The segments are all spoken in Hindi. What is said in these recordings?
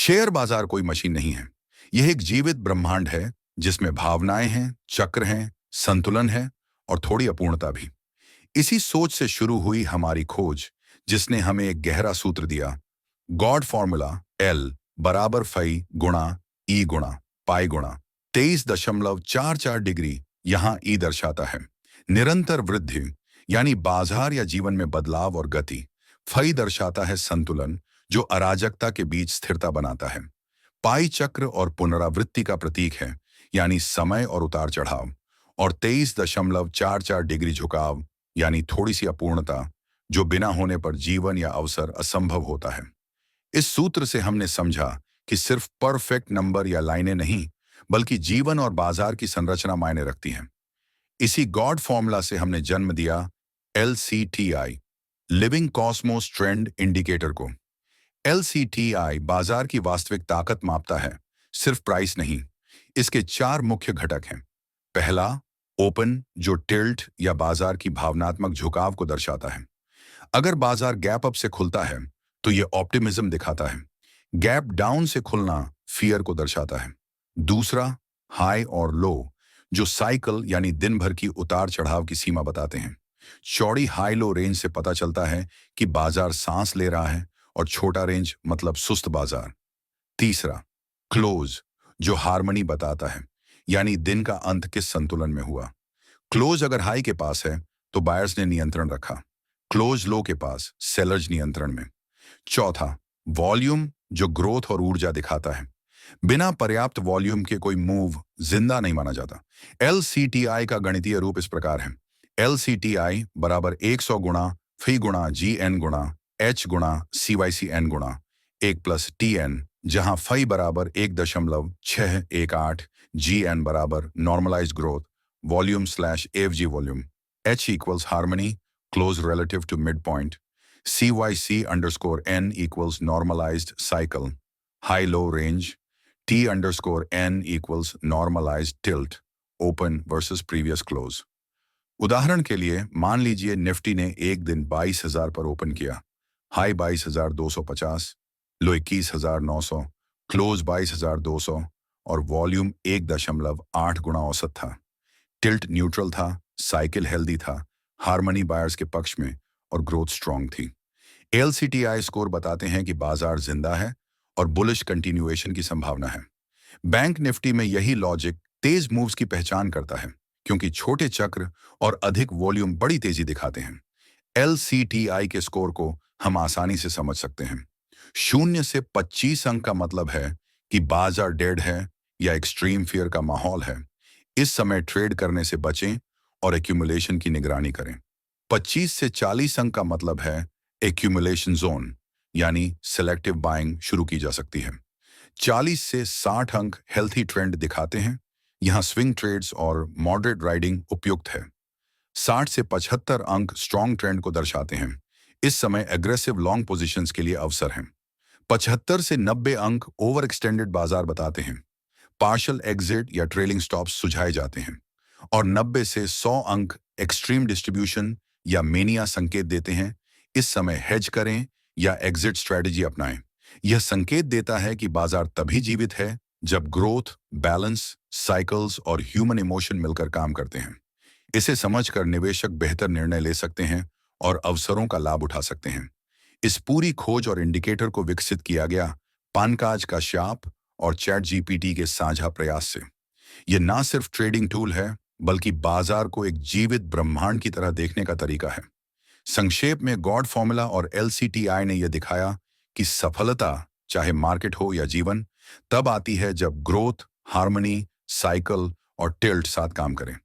शेयर बाजार कोई मशीन नहीं है। यह एक जीवित ब्रह्मांड है जिसमें भावनाएं हैं, चक्र हैं, संतुलन है और थोड़ी अपूर्णता भी। इसी सोच से शुरू हुई हमारी खोज, जिसने हमें एक गहरा सूत्र दिया। गॉड फॉर्मूला एल बराबर फई गुणा ई गुणा पाई गुणा 23.44 डिग्री। यहाँ ई दर्शाता है निरंतर वृद्धि, यानी बाजार या जीवन में बदलाव और गति। फई दर्शाता है संतुलन, जो अराजकता के बीच स्थिरता बनाता है। पाई चक्र और पुनरावृत्ति का प्रतीक है, यानी समय और उतार चढ़ाव। और 23.44 डिग्री झुकाव, यानी थोड़ी सी अपूर्णता, जो बिना होने पर जीवन या अवसर असंभव होता है। इस सूत्र से हमने समझा कि सिर्फ परफेक्ट नंबर या लाइनें नहीं, बल्कि जीवन और बाजार की संरचना मायने रखती हैं। इसी गॉड फॉर्मूला से हमने जन्म दिया LCTI, living Cosmos trend indicator को। LCTI बाजार की वास्तविक ताकत मापता है, सिर्फ प्राइस नहीं। इसके 4 मुख्य घटक हैं। पहला, ओपन, जो टिल्ट या बाजार की भावनात्मक झुकाव को दर्शाता है। अगर बाजार गैप अप से खुलता है तो यह ऑप्टिमिज्म दिखाता है। गैप डाउन से खुलना फियर को दर्शाता है। दूसरा, हाई और लो, जो साइकिल यानी दिन भर की उतार चढ़ाव की सीमा बताते हैं। चौड़ी हाई लो रेंज से पता चलता है कि बाजार सांस ले रहा है, और छोटा रेंज मतलब सुस्त बाजार। तीसरा, क्लोज, जो हार्मनी बताता है, यानी दिन का अंत किस संतुलन में हुआ। क्लोज अगर हाई के पास है तो बायर्स ने नियंत्रण रखा, क्लोज लो के पास सेलर्स नियंत्रण में। चौथा, वॉल्यूम, जो ग्रोथ और ऊर्जा दिखाता है। बिना पर्याप्त वॉल्यूम के कोई मूव जिंदा नहीं माना जाता। LCTI का गणितीय रूप इस प्रकार है। LCTI बराबर 100 गुणा फी गुणा GN गुणा H गुणा CYCN गुणा 1 प्लस TN, जहां फी बराबर 1.618, GN बराबर normalised growth, volume slash AFG volume, H equals harmony, close relative to mid point, CYC_N equals normalised cycle, high low range, T_N equals normalised tilt, open versus previous close. उदाहरण के लिए मान लीजिए निफ्टी ने एक दिन 22,000 पर ओपन किया, हाई 22,250, लो 21,900, क्लोज 22,200 और वॉल्यूम 1.8 गुणा औसत था। टिल्ट न्यूट्रल था, साइकिल हेल्दी था, हार्मनी बायर्स के पक्ष में और ग्रोथ स्ट्रांग थी। LCTI स्कोर बताते हैं कि बाजार जिंदा है और बुलिश कंटिन्यूएशन की संभावना है। बैंक निफ्टी में यही लॉजिक तेज मूव्स की पहचान करता है, क्योंकि छोटे चक्र और अधिक वॉल्यूम बड़ी तेजी दिखाते हैं। LCTI के स्कोर को हम आसानी से समझ सकते हैं। 0 से 25 अंक का मतलब है कि बाजार डेड है या एक्सट्रीम फियर का माहौल है। इस समय ट्रेड करने से बचें और एक्यूमुलेशन की निगरानी करें। 25 से 40 अंक का मतलब है एक्यूमुलेशन जोन, यानी सेलेक्टिव बाइंग शुरू की जा सकती है। 40 से 60 अंक हेल्थी ट्रेंड दिखाते हैं, यहाँ स्विंग ट्रेड्स और मॉडरेट राइडिंग उपयुक्त है। 60 से 75 अंक स्ट्रॉन्ग ट्रेंड को दर्शाते हैं, इस समय एग्रेसिव लॉन्ग पोजीशंस के लिए अवसर हैं। 75 से 90 अंक ओवर एक्सटेंडेड बाजार बताते हैं, पार्शियल एग्जिट या ट्रेलिंग स्टॉप्स सुझाए जाते हैं। और 90 से 100 अंक एक्सट्रीम डिस्ट्रीब्यूशन या मेनिया संकेत देते हैं, इस समय हेज करें या एग्जिट स्ट्रेटजी अपनाएं। यह संकेत देता है कि बाजार तभी जीवित है जब ग्रोथ, बैलेंस, साइकिल्स और ह्यूमन इमोशन मिलकर काम करते हैं। इसे समझकर निवेशक बेहतर निर्णय ले सकते हैं और अवसरों का लाभ उठा सकते हैं। इस पूरी खोज और इंडिकेटर को विकसित किया गया पानकाज का शाप और ChatGPT के साझा प्रयास से। यह ना सिर्फ ट्रेडिंग टूल है, बल्कि बाजार को एक जीवित ब्रह्मांड की तरह देखने का तरीका है। संक्षेप में गॉड फॉर्मूला और LCTI ने यह दिखाया कि सफलता, चाहे मार्केट हो या जीवन, तब आती है जब ग्रोथ, हार्मनी, साइकिल और टिल्ट साथ काम करें।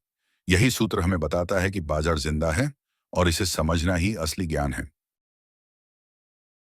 यही सूत्र हमें बताता है कि बाजार जिंदा है और इसे समझना ही असली ज्ञान है।